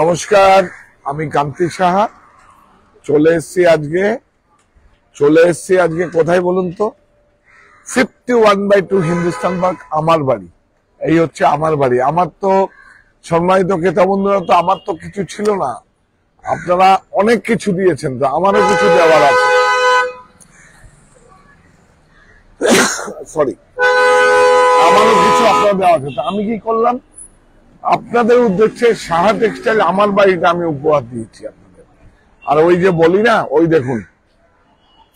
নমস্কার, আমি কান্তি সাহা চলে এসেছি আজকে কোথায় বলুন তো? 51/2 হিন্দুস্তান পার্ক আমার বাড়ি। এই হচ্ছে আমার বাড়ি। আমার তো সম্মানিত ক্রেতা বন্ধুরা, তো আমার তো কিছু ছিল না, আপনারা অনেক কিছু দিয়েছেন, তো আমারও কিছু দেওয়ার আছে। সরি, আমারও কিছু আপনারা দেওয়া আছে। আমি কি করলাম, আপনাদের উদ্দেশ্যে সাহা টেক্সটাইল আমার বাড়িটা আমি উপহার দিয়েছি আপনাদের। আর ওই যে বলি না, ওই দেখুন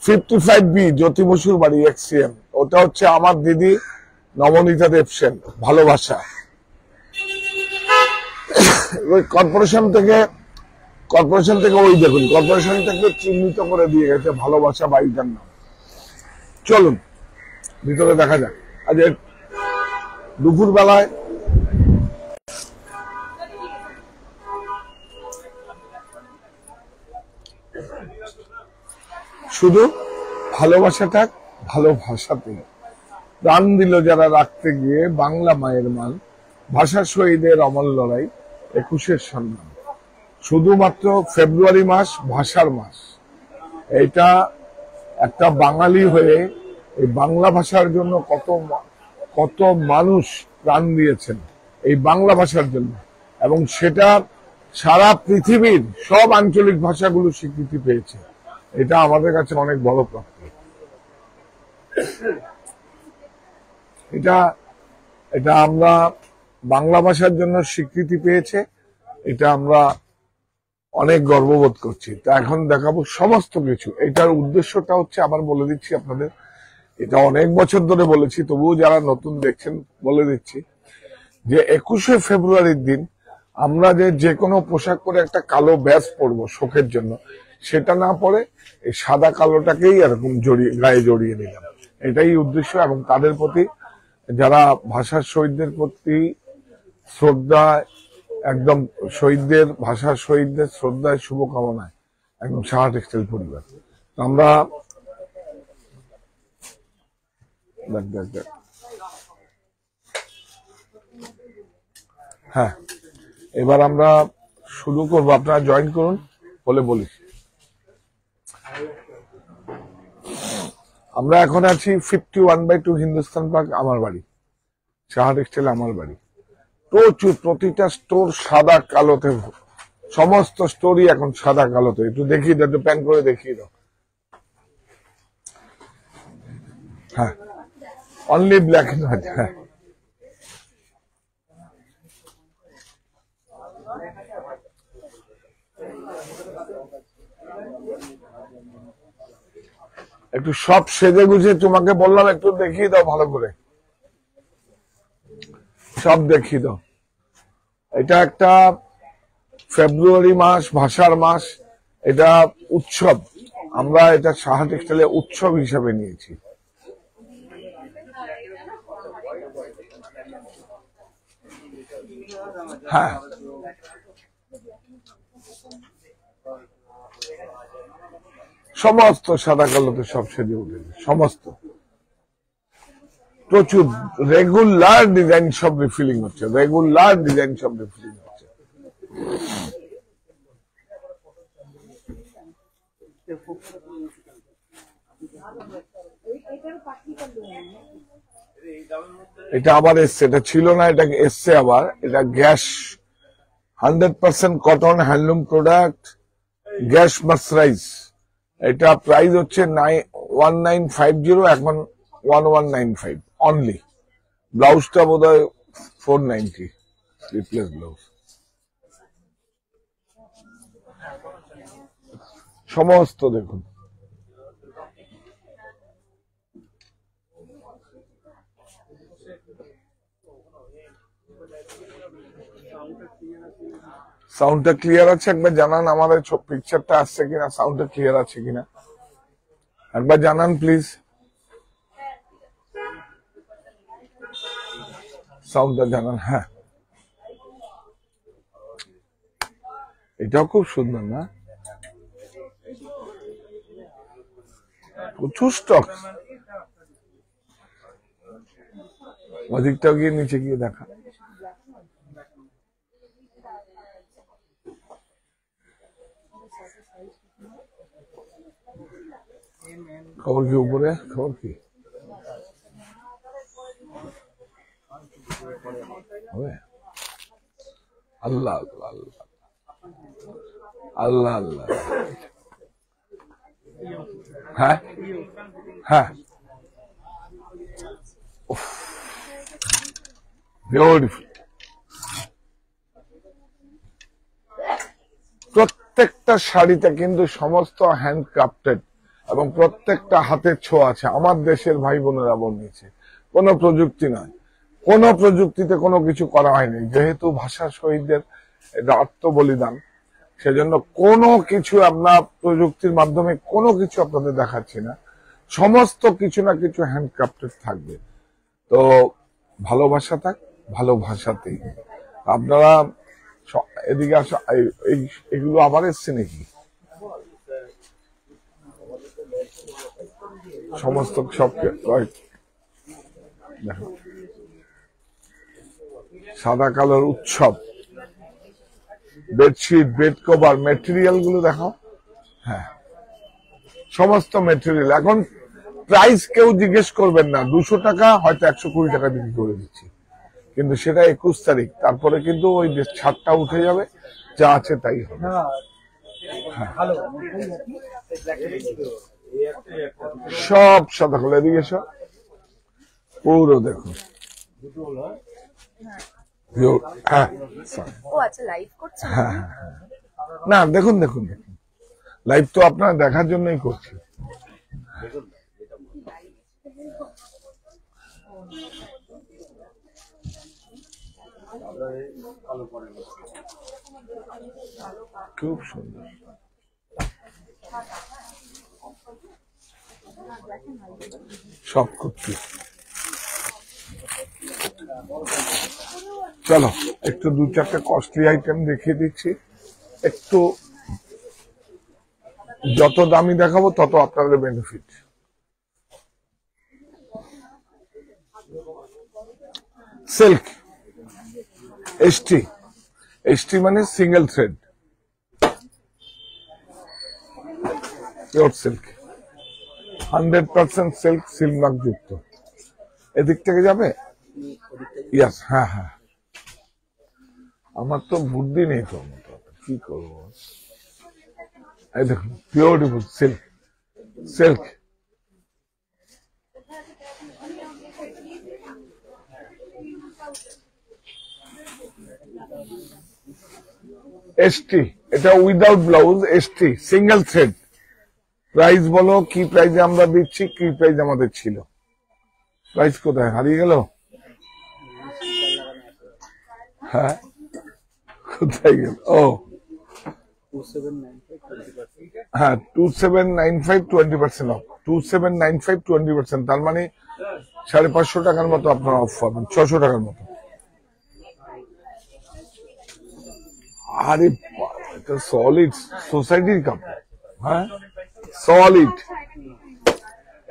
55B জ্যোতি বসুর বাড়ি XCM, ওটা হচ্ছে আমার দিদি নবনীতা দেবসেন, ভালোবাসা। ওই কর্পোরেশন থেকে ওই দেখুন, কর্পোরেশন থেকে চিহ্নিত করে দিয়ে গেছে ভালোবাসা বাড়িটার নাম। চলুন ভিতরে দেখা যাক। আজ দুপুর বেলায় শুধু ভালোবাসাটা ভালো ভাষাতেই প্রাণ দিল যারা রাখতে গিয়ে বাংলা মায়ের মান, ভাষা শহীদের অমর লড়াই, 21-এর সম্মান। শুধুমাত্র ফেব্রুয়ারি মাস ভাষার মাস, এটা একটা বাঙালি হয়ে এই বাংলা ভাষার জন্য কত মানুষ প্রাণ দিয়েছেন এই বাংলা ভাষার জন্য, এবং সেটা সারা পৃথিবীর সব আঞ্চলিক ভাষাগুলো স্বীকৃতি পেয়েছে। এটা আমাদের কাছে অনেক বড় প্রাপ্তি। এটা আমরা বাংলা ভাষার জন্য স্বীকৃতি পেয়েছে, এটা আমরা অনেক গর্ববোধ করছি। তা এখন দেখাবো সমস্ত কিছু। এটার উদ্দেশ্যটা হচ্ছে, আবার বলে দিচ্ছি আপনাদের, এটা অনেক বছর ধরে বলেছি, তবুও যারা নতুন দেখছেন বলে দিচ্ছি যে 21শে ফেব্রুয়ারির দিন আমরা যে কোনো পোশাক পরে একটা কালো ব্যাজ পরবো শোকের জন্য, সেটা না পরে এই সাদা কালোটাকেই এরকম গায়ে জড়িয়ে নিলাম। এটাই উদ্দেশ্য। এবং তাদের প্রতি, যারা ভাষার শহীদদের প্রতি শ্রদ্ধা, একদম ভাষার শহীদদের শ্রদ্ধায় শুভকামনায় একদম সাহা টেক্সটাইল পরিবার। আমরা হ্যাঁ, এবার আমরা শুরু করবো। আপনারা জয়েন করুন বলে বলিস। আমরা এখন আছি 51/2 হিন্দুস্তান পার্ক আমার বাড়ি, সাহা টেক্সটাইল আমার বাড়ি। প্রতিটা স্টোর সাদা কালোতে, সমস্ত স্টোরই এখন সাদা কালোতে। একটু দেখিয়ে দাও, একটু প্যান করে দেখিয়ে দাও। হ্যাঁ, অনলি ব্ল্যাক এন্ড হোয়াইট। হ্যাঁ, একটু সব সেজে গুজে তোমাকে বললাম একটু দেখিয়ে দাও ভালো করে, সব দেখিয়ে দাও। এটা একটা ফেব্রুয়ারি মাস, ভাষার মাস, এটা উৎসব। আমরা এটা সাহা টেক্সটাইলের উৎসব হিসেবে নিয়েছি। হ্যাঁ, সমস্ত সাদা কালোতে সব সেজে উঠেছে, সমস্ত। প্রচুর রেগুলার ডিজাইন সব রিফিলিং হচ্ছে। এটা আবার এসছে, এটা ছিল না, এটা এসছে আবার। এটা gas 100% cotton handloom product, gas mercerise. এটা প্রাইস হচ্ছে 1950, এখন 1195 অনলি। ব্লাউজটা বোধ হয় 490 রিপ্লেস ব্লাউজ। সমস্ত দেখুন, সাউন্ডটা ক্লিয়ার আছে? একবার জানান আমাদের পিকচারটা আসছে কিনা, সাউন্ডটা ক্লিয়ার আছে কিনা একবার জানান প্লিজ। সাউন্ডটা জানান। হ্যাঁ, এটাও খুব সুন্দর না? প্রচুর স্টক। ওদিকটাও গিয়ে নিচে গিয়ে দেখা। খবর কি উপরে? খবর কি হবে? আল্লাহ আল্লাহ আল্লাহ আল্লাহ আল্লাহ। হ্যাঁ হ্যাঁ, বিউটিফুল। প্রত্যেকটা শাড়িতে কিন্তু সমস্ত হ্যান্ডক্রাফটেড এবং প্রত্যেকটা হাতের ছোঁয়া আছে। আমার দেশের ভাই বোনেরা বানিয়েছে, কোনো প্রযুক্তি নয়, কোনো প্রযুক্তিতে কোনো কিছু করা হয়নি। যেহেতু ভাষা শহীদদের এটা আত্মবলিদান, সেজন্য কোনো কিছু আমরা প্রযুক্তির মাধ্যমে কোনো কিছু আপনাদের দেখাচ্ছি না। সমস্ত কিছু না কিছু হ্যান্ডক্রাফটেড থাকবে। তো ভালোবাসা থাক, ভালো ভাষাতেই। আপনারা এদিকে আসো। এগুলো আবার এসছে নাকি? সমস্ত সব দেখো, সাদা কালোর উৎসব, বেডশিট, বেড কভার, মেটেরিয়াল গুলো দেখো। হ্যাঁ, সমস্ত মেটেরিয়াল। এখন প্রাইস কেউ জিজ্ঞেস করবেন না, 200 টাকা হয়তো 120 টাকা বিক্রি করে দিচ্ছি, কিন্তু সেটা 21 তারিখ, তারপরে কিন্তু ওই ছাড়টা উঠে যাবে, যা আছে তাই হবে। সব সাদা কালো। এদিকে সব পুরো দেখুন। হ্যাঁ না, দেখুন দেখুন দেখুন, লাইভ তো আপনারা দেখার জন্যই করছি। খুব সুন্দর। সব কুর্তি। চলো একটু 2-4টে কস্টলি আইটেম দেখিয়ে দিচ্ছি। একটু যত দামি দেখাবো তত আপনাদের বেনিফিট। সিল্ক এসটি, এসটি মানে single thread, pure silk, 100% silk, silk mark যুক্ত। এদিক থেকে যাবে? ইয়াস, হ্যাঁ হ্যাঁ। আমার তো বুদ্ধি নেই তো, কি করবো। এই দেখুন, বিউটিফুল সিল্ক, সিল্ক। এসটি, এটা without blouse, ST single thread. Price বলো, কি প্রাইসে আমরা দিচ্ছি, কি প্রাইস আমাদের ছিল। প্রাইস কোথায় হারিয়ে গেল? হ্যাঁ, কোথায় গেল? ও হ্যাঁ, 2795 20% অফ। 2795 20%, তার মানে 550 টাকার মতো আপনারা অফ পাবেন, 600 টাকার মতো। আরে এটা সলিড সোসাইটির কাপড়। হ্যাঁ, সলিড।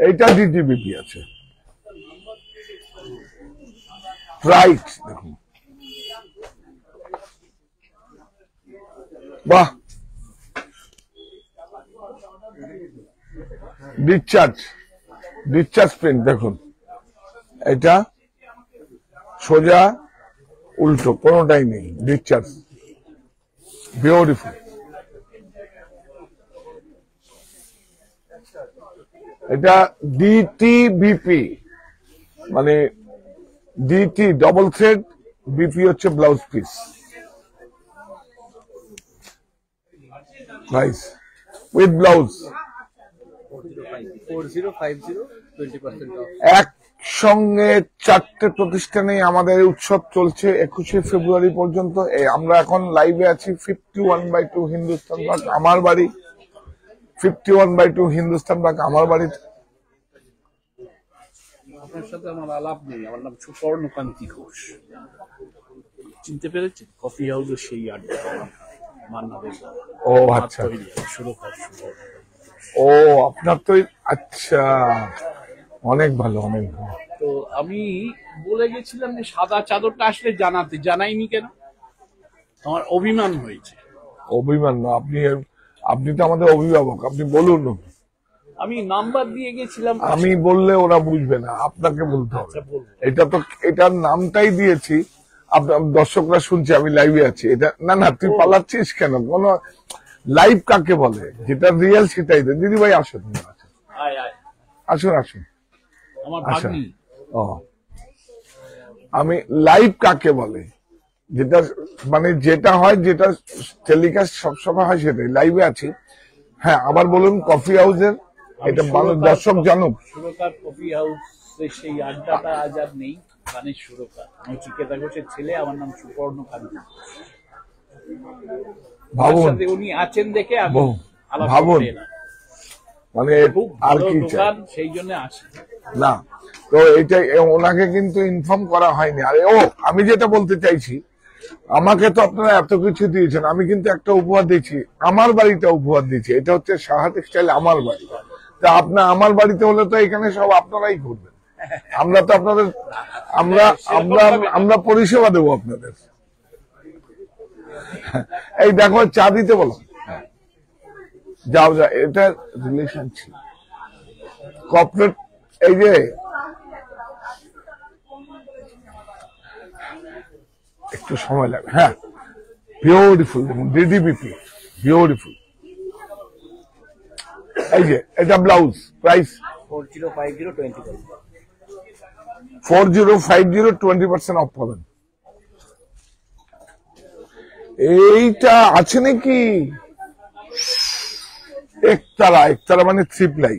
এইটা ডিটিবিপি আছে। ব্রাইট দেখুন, বাহ। ডিসচার্জ, ডিসচার্জ প্রিন্ট দেখুন। এটা সোজা উল্টো কোনোটাই নেই, ডিসচার্জ, বিউটিফুল। এটা ডিটিবিপি মানে ডিটি ডবল থ্রেড, বিপি হচ্ছে blouse piece. Nice, with blouse. একসঙ্গে 4টে প্রতিষ্ঠানে আমাদের উৎসব চলছে 21শে ফেব্রুয়ারি পর্যন্ত। আমরা এখন লাইভে আছি 51/2 হিন্দুস্তান বাগ আমার বাড়ি, 51/2 হিন্দুস্তান বাগ আমার বাড়িতে। আপনার সাথে আমার আলাপ নেই, আমার নাম সুপর্ণকান্তি ঘোষ, চিনতে পেরেছেন? কফি হাউসের সেই আড্ডা মান্নাদের। ও আচ্ছা, ও আপনার তো, আচ্ছা, অনেক ভালো, অনেক ভালো। তো আমি বলে গেছিলাম যে সাদা চাদরটা আসলে জানাতে, জানাইনি কেন? আমার অভিমান হয়েছে। অভিমান না, আপনি তো আমাদের অভিভাবক, আপনি বলুন। আমি নাম্বার দিয়ে গেছিলাম। আমি বললে ওরা বুঝবে না, আপনাকে বলতে হবে। আচ্ছা, বলবো। এটা তো এটার নামটাই দিয়েছি, আপনার দর্শকরা শুনছে আমি লাইভে আছি। এটা না না, তুই পালাচ্ছিস কেন? কোন লাইভ কাকে বলে? যেটা রিয়েল সেটাই দে। দিদি ভাই আসো, তুমি আসো, আয় আয়, আসুন আসুন। আমার আচ্ছা, ভাগ্নি। ও আমি লাইভ কাকে বলে? যেটা মানে যেটা হয়, যেটা টেলিকাস্ট সবসময় হয় সেটাই। লাইভে আছি। হ্যাঁ, আবার বলুন। কফি হাউসের এটা মানুষ দর্শক জানুক। সুরকার কফি হাউসের সেই আড্ডাটা আজ আর নেই। গানের সুরকার আমি চিকেতা ঘোষের ছেলে, আমার নাম সুপর্ণ কান্তি। ভাবুন, উনি আছেন দেখে আমি আলাপ ভাবুন, করতে এলাম। মানে খুব আর ভালো কি চাই? দোকান, সেই জন্য আসি। না তো এটা ওনাকে কিন্তু ইনফর্ম করা হয়নি। আরে ও, আমি যেটা বলতে চাইছি, আমাকে তো আপনারা এত কিছু দিয়েছেন, আমি কিন্তু একটা উপহার দিয়েছি, আমার বাড়িটা উপহার দিয়েছি। এটা হচ্ছে সাহা টেক্সটাইল আমার বাড়ি। তা আপনার আমার বাড়িতে হলে তো এখানে সব আপনারাই করবেন। আমরা তো আপনাদের আমরা আমরা আমরা পরিষেবা দেবো আপনাদের। এই দেখো, চা দিতে বলো। যাও যাও, এটা রিলেশনশিপ কর্পোরেট। এই যে একটু সময় লাগবে। হ্যাঁ, বিউটিফুল, দেখুন ডিডিবিপি, বিউটিফুল। এই যে এটা ব্লাউজ, প্রাইস 4050 অফ পাবেন। এইটা আছে নাকি একতারা? একতারা মানে থ্রি প্লাই।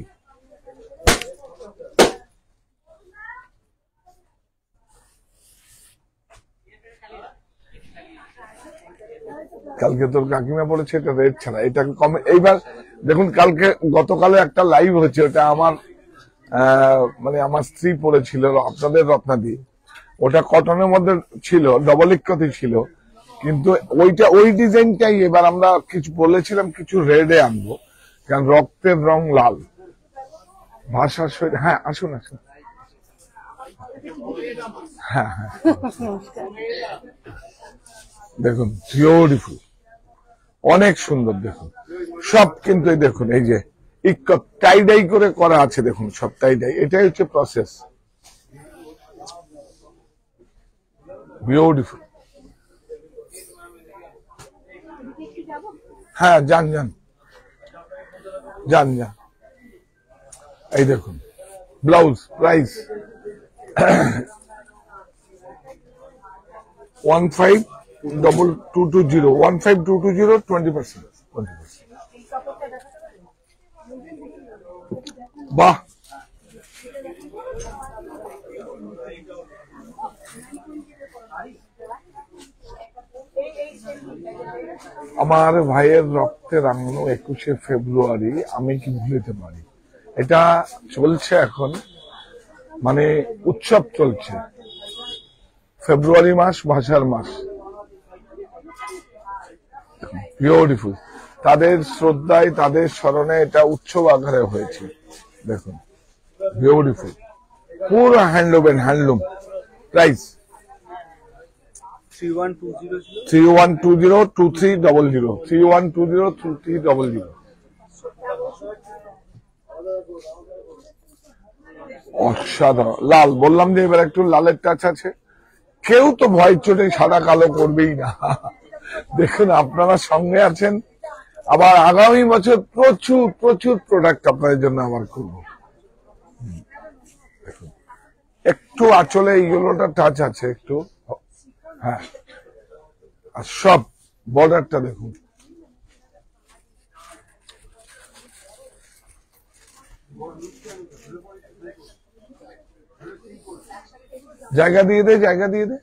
কালকে তোর কাকিমা বলেছে এটা রেট ছাড়া, এটা কমে। এইবার দেখুন, কালকে গতকালে একটা লাইভ হয়েছে, ওটা আমার মানে আমার স্ত্রী পড়েছিল, আপনাদের রত্নাদি। ওটা কটনের মধ্যে ছিল, ডবল ইক্কতি ছিল, কিন্তু ওইটা ওই ডিজাইনটাই এবার আমরা কিছু বলেছিলাম কিছু রেডে আনবো, কারণ রক্তের রং লাল। ভাষার সহিত। হ্যাঁ, আসুন আসুন। হ্যাঁ হ্যাঁ, দেখুন বিউটিফুল, অনেক সুন্দর। দেখুন সব কিন্তু এই দেখুন, এই যে টাইডাই করে করা আছে, দেখুন সব টাইডাই। এটাই হচ্ছে প্রসেস। বিউটিফুল। হ্যাঁ, যান যান যান যান। এই দেখুন ব্লাউজ, প্রাইস 152220 152220 20%। বাহ, আমার ভাইয়ের রক্তে রাঙানো 21শে ফেব্রুয়ারি আমি কি ভুলতে পারি? এটা চলছে এখন, মানে উৎসব চলছে। ফেব্রুয়ারি মাস ভাষার মাস। বিউটিফুল। তাদের শ্রদ্ধায়, তাদের স্মরণে এটা উৎসব আকারে হয়েছে। দেখুন বিউটিফুল, পুরো হ্যান্ডলুম এন্ড হ্যান্ডলুম। প্রাইস 31202300 31202300। অসাধারণ লাল। বললাম যে এবার একটু লালের টাচ আছে। কেউ তো ভয় চোটে সাদা কালো করবেই না। দেখুন আপনারা সঙ্গে আছেন, আবার আগামী বছর প্রচুর প্রচুর প্রোডাক্ট আপনাদের জন্য আবার করব। দেখুন একটু আঁচলে এইগুলোটা টাচ আছে একটু। হ্যাঁ, আর সব বর্ডারটা দেখুন। জায়গা দিয়ে দে, জায়গা দিয়ে দে।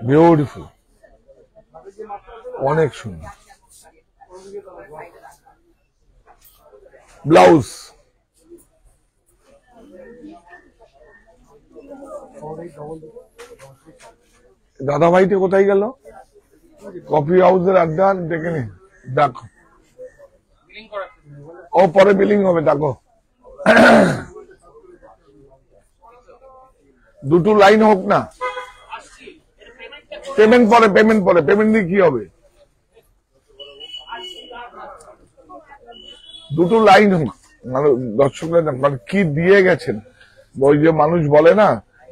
বিউটিফুল, অনেক সুন্দর। ব্লাউজ দাদা ভাইটি কোথায় গেল? কফি হাউসের আড্ডা ডেকে নি, দেখো। ও পরে বিলিং হবে, দেখো। দুটো লাইন হোক না, পেমেন্ট পরে, পেমেন্ট পরে। পেমেন্ট দিয়ে কি হবে? দুটো লাইন মানে দর্শকরা মানে কি দিয়ে গেছেন। ওই যে মানুষ বলে না,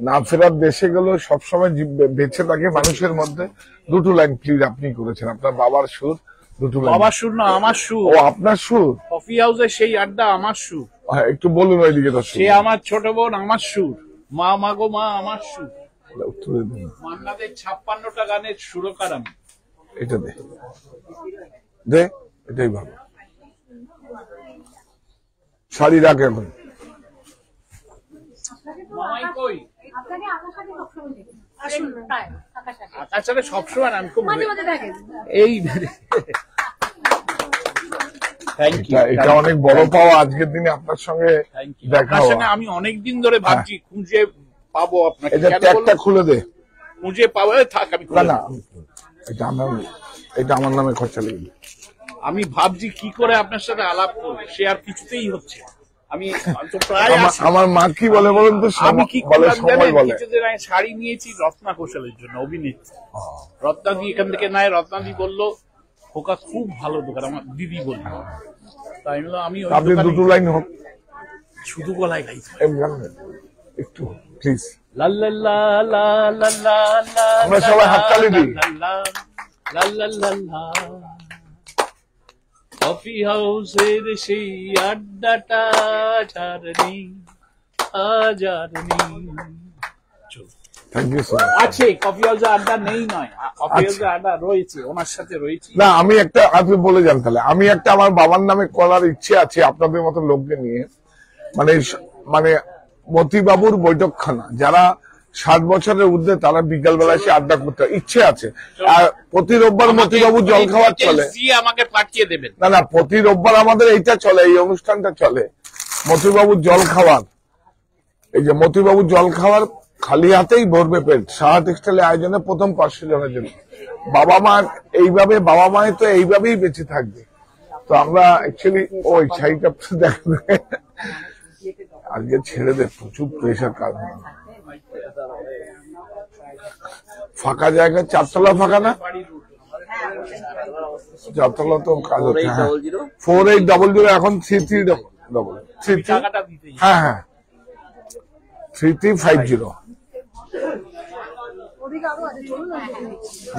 না ফেরার দেশে গেল সবসময় বেঁচে থাকে মানুষের মধ্যে। দুটো লাইন প্লিজ আপনি করেছেন, আপনার বাবার সুর, দুটো লাইন। বাবার সুর না, আমার সুর। ও আপনার সুর? কফি হাউসের সেই আড্ডা আমার সুর। হ্যাঁ, একটু বলুন ওইদিকে দর্শক। সে আমার ছোট বোন আমার সুর, মা মাগো মা আমার সুর। মান্নাদের 56টা গানের সুরকার আমি। এটা দে দে, এটাই ভালো। শাড়ি রাখ এখন। মামাই কই? আকাশে সবসময় আমি খুব এই এটা অনেক বড় পাওয়া আজকের দিনে আপনার সঙ্গে দেখা। আমি অনেকদিন ধরে ভাবছি খুঁজে পাবো আপনাকে। এটা ট্যাগটা খুলে দে। খুঁজে পাবো থাক আমি। না, এটা আমার নামে খরচা লেগে। আমি ভাবছি কি করে আপনার সাথে আলাপ করবো, সে আর কিছুতেই হচ্ছে। আমি আমার মা কি বলে বলুন তো, আমি কি বলে সময় বলে। কিছুদিন আগে শাড়ি নিয়েছি রত্না ঘোষালের জন্য, অভিনেত্রী রত্নাদি এখান থেকে নাই। রত্নাদি বললো খোকা খুব ভালো দোকান, আমার দিদি বলল। তাই আমি আপনি দুটো লাইন হোক, শুধু গলায় গাইছি একটু প্লিজ। লা লা লা লা লা লা লা, আমরা সবাই হাততালি দিই। লা লা লা লা, কফি হাউসের সেই আড্ডাটা ছাড়নি আজারনি। Thank you so much. আছে কফি হাউসের আড্ডা নেই নয়, কফি হাউসের আড্ডা রয়েছে, ওনার সাথে রয়েছে। না আমি একটা, আপনি বলে যান তাহলে। আমি একটা আমার বাবার নামে করার ইচ্ছে আছে আপনাদের মতো লোককে নিয়ে, মানে মতিবাবুর বৈঠকখানা। যারা 60 বছরের ঊর্ধ্বে তারা বিকাল বেলা এসে আড্ডা করতে ইচ্ছে আছে। আর প্রতি রোববার মতিবাবুর জল খাওয়ার চলে, আমাকে পাঠিয়ে দেবেন। না প্রতি রোববার আমাদের এইটা চলে, এই অনুষ্ঠানটা চলে, মতিবাবুর জল খাওয়ার। এই যে মতিবাবুর জল খাওয়ার খালি হাতেই ভরবে পেট, সাহা টেক্সটাইল আয়োজনে প্রথম 500 জনের জন্য। বাবা মায় তো এইভাবেই বেঁচে থাকবে। তো আমরা অ্যাকচুয়ালি ওই ছাইটা দেখবে আজকে ছেড়ে দে, প্রচুর প্রেশার কাজ। ফাঁকা জায়গা, 4 তলা ফাঁকা না? 4 তলা তো কাজ হচ্ছে। 4800 এখন 3300। হ্যাঁ 3350।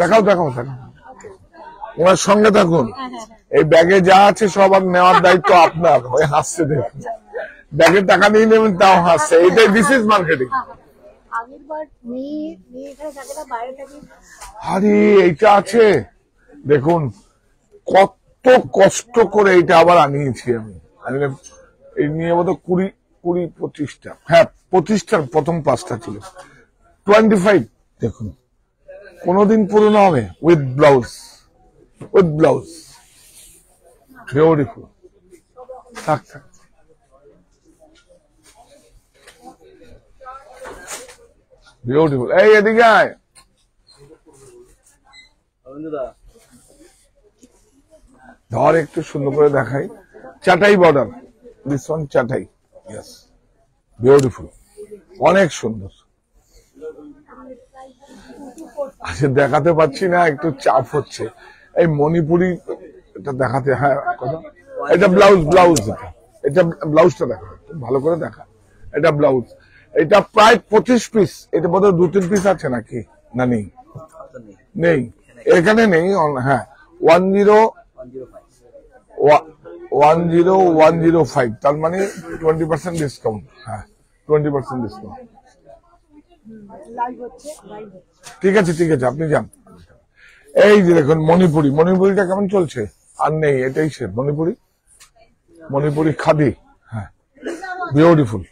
দেখাও ওনার সঙ্গে থাকুন। এই ব্যাগে যা আছে সব নেওয়ার দায়িত্ব আপনার। ওই হাসছে দেখুন, ব্যাগের টাকা নিয়ে নেবেন তাও হাসছে। এটাই দিস ইজ মার্কেটিং। আরে এইটা আছে দেখুন, কত কষ্ট করে এটা আবার আনিয়েছি আমি। এই নিয়ে বোধ 20-25টা, হ্যাঁ 25টার প্রথম 5টা ছিল। 25 দেখুন, কোনদিন পুরনো হবে। With blouse beautiful. থাক বিউটিফুল। এই এদিকে আয়। ধর একটু সুন্দর করে দেখাই। চাটাই বর্ডার, দিস ওয়ান চাটাই। ইয়েস, বিউটিফুল, অনেক সুন্দর। আচ্ছা দেখাতে পাচ্ছি না, একটু চাপ হচ্ছে। এই মণিপুরি এটা দেখাতে, হ্যাঁ কথা। এটা এটা ব্লাউজটা দেখা, ভালো করে দেখা। এটা ব্লাউজ, এটা প্রায় 25 পিস। এটা বোধহয় 2-3 পিস আছে নাকি? না নেই এখানে নেই। হ্যাঁ 10105, তার মানে 20% ডিসকাউন্ট। হ্যাঁ 20% ডিসকাউন্ট। ঠিক আছে আপনি যান। এই যে দেখুন মণিপুরিটা কেমন চলছে? আর নেই, এটাই সে মণিপুরি খাদি। হ্যাঁ বিউটিফুল।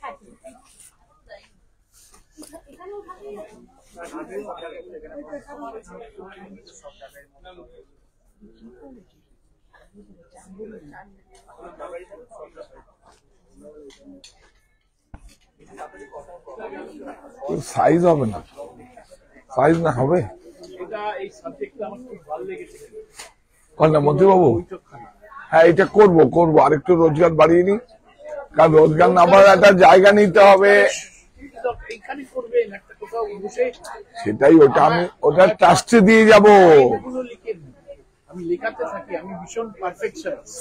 সাইজ হবে না, সাইজ না হবে। মন্ত্রীবাবু হ্যাঁ এটা করবো আরেকটু রোজগার বাড়িয়ে নি, কারণ রোজগার না বাড়ার একটা জায়গা নিতে হবে। সেটাই, ওটা ট্রাস্টে দিয়ে যাবো। আমি লেখাতে থাকি, আমি ভীষণ পারফেকশনিস্ট।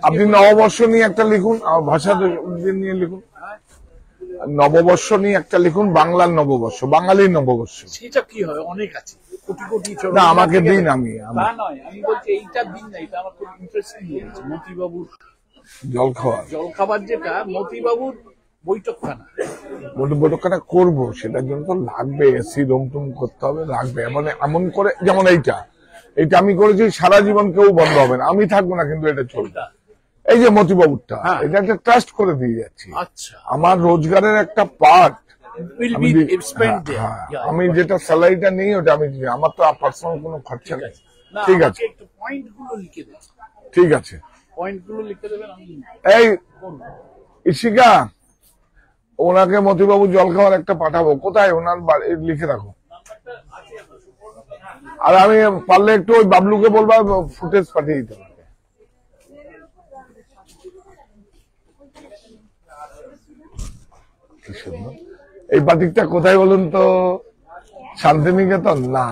আপনি নববর্ষ নিয়ে একটা লিখুন, ভাষা নিয়ে লিখুন। নববর্ষ নিয়ে একটা লিখুন, বাংলার নববর্ষ, বাঙালির নববর্ষ। সেটা কি হয়, অনেক আছে, কোটি কোটি। না, আমাকে দিন, আমি তা নয়, আমি বলছি এইটা দিন না, এটা আমার খুব ইন্টারেস্টিং লেগেছে। মতিবাবুর জলখাবার যেটা মতিবাবুর বৈঠকখানা, বৈঠকখানা করবো, সেটার জন্য তো লাগবে এসি রুম টুম করতে হবে, লাগবে। মানে এমন করে, যেমন এইটা আমি করেছি, সারা জীবন কেউ বন্ধ হবে না, আমি থাকবো না কিন্তু এটা চলবে। এই যে মতিবাবুরটা, এটা একটা ট্রাস্ট করে দিয়ে যাচ্ছি। আচ্ছা, আমার রোজগারের একটা পার্ট হ্যাঁ, আমি যেটা স্যালারিটা নেই ওটা আমি দিই, আমার তো পার্সোনাল কোনো খরচা নেই। ঠিক আছে, একটু পয়েন্ট গুলো লিখে দেন। ঠিক আছে, পয়েন্ট গুলো লিখে দেবেন। এই ইশিকা, ওনাকে মতিবাবু জল খাওয়ার একটা পাঠাবো, কোথায় ওনার লিখে রাখো। আর আমি পারলে একটু ওই বাবলুকে বলবা ফুটেজ পাঠিয়ে দিতে হবে। এই বাটিকটা কোথায় বলুন তো? শান্তিনিকেতন না,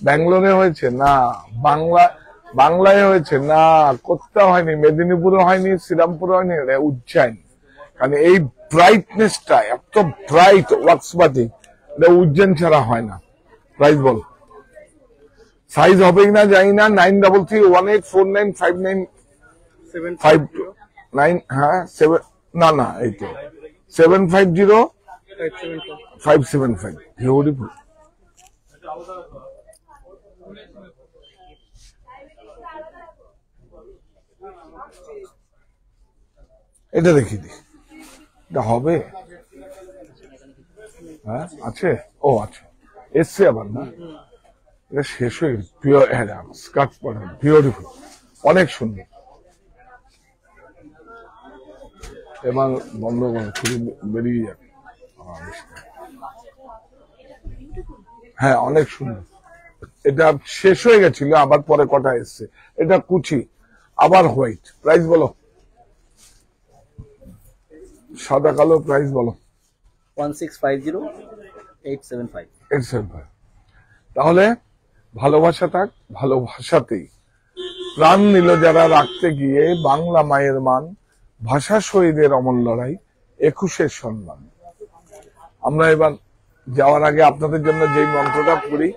ব্যাঙ্গালোরে হয়েছে না, বাংলায় হয়েছে না, কোথাও হয়নি, মেদিনীপুরে হয়নি, শ্রীরামপুরে হয়নি, উজ্জয়ন। কারণ এই ব্রাইটনেসটা এত ব্রাইট ওয়াক্স বাটিক, এটা উজ্জয়ন ছাড়া হয় না। প্রাইস বল, সাইজ হবে না জানি না। 933184959529, হ্যাঁ 7, না এই তো 750575। বিউটিফুল। এটা দেখি দি, এটা হবে? হ্যাঁ আছে, ও আচ্ছা, এসছে আবার না, এটা শেষ হয়ে গেছে। পিওর স্কার্ট পরে, বিউটিফুল, অনেক সুন্দর। এবার বন্ধ করো, শুধু বেরিয়ে যাবে। হ্যাঁ অনেক সুন্দর। এটা শেষ হয়ে গেছিল, আবার পরে কটা এসছে। এটা কুচি, আবার হোয়াইট। প্রাইস বলো, সাদা কালো, প্রাইস বলো। 1650875। তাহলে ভালোবাসা থাক, ভালোবাসাতেই প্রাণ নিল যারা রাখতে গিয়ে, বাংলা মায়ের মান, ভাষা শহীদের অমর লড়াই, 21-এর সম্মান। আমরা এবার যাওয়ার আগে আপনাদের জন্য যেই মন্ত্রটা পড়ি,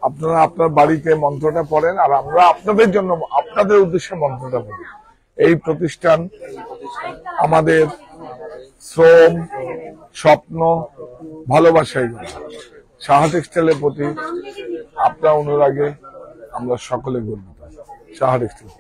আপনারা আপনার বাড়িতে মন্ত্রটা পড়েন, আর আমরা আপনাদের জন্য, আপনাদের উদ্দেশ্যে মন্ত্রটা পড়ি। এই প্রতিষ্ঠান আমাদের শ্রম, স্বপ্ন, ভালোবাসাই। সাহা টেক্সটাইলের প্রতি আপনার অনুরাগে আমরা সকলে গর্বিত। সাহা টেক্সটাইল।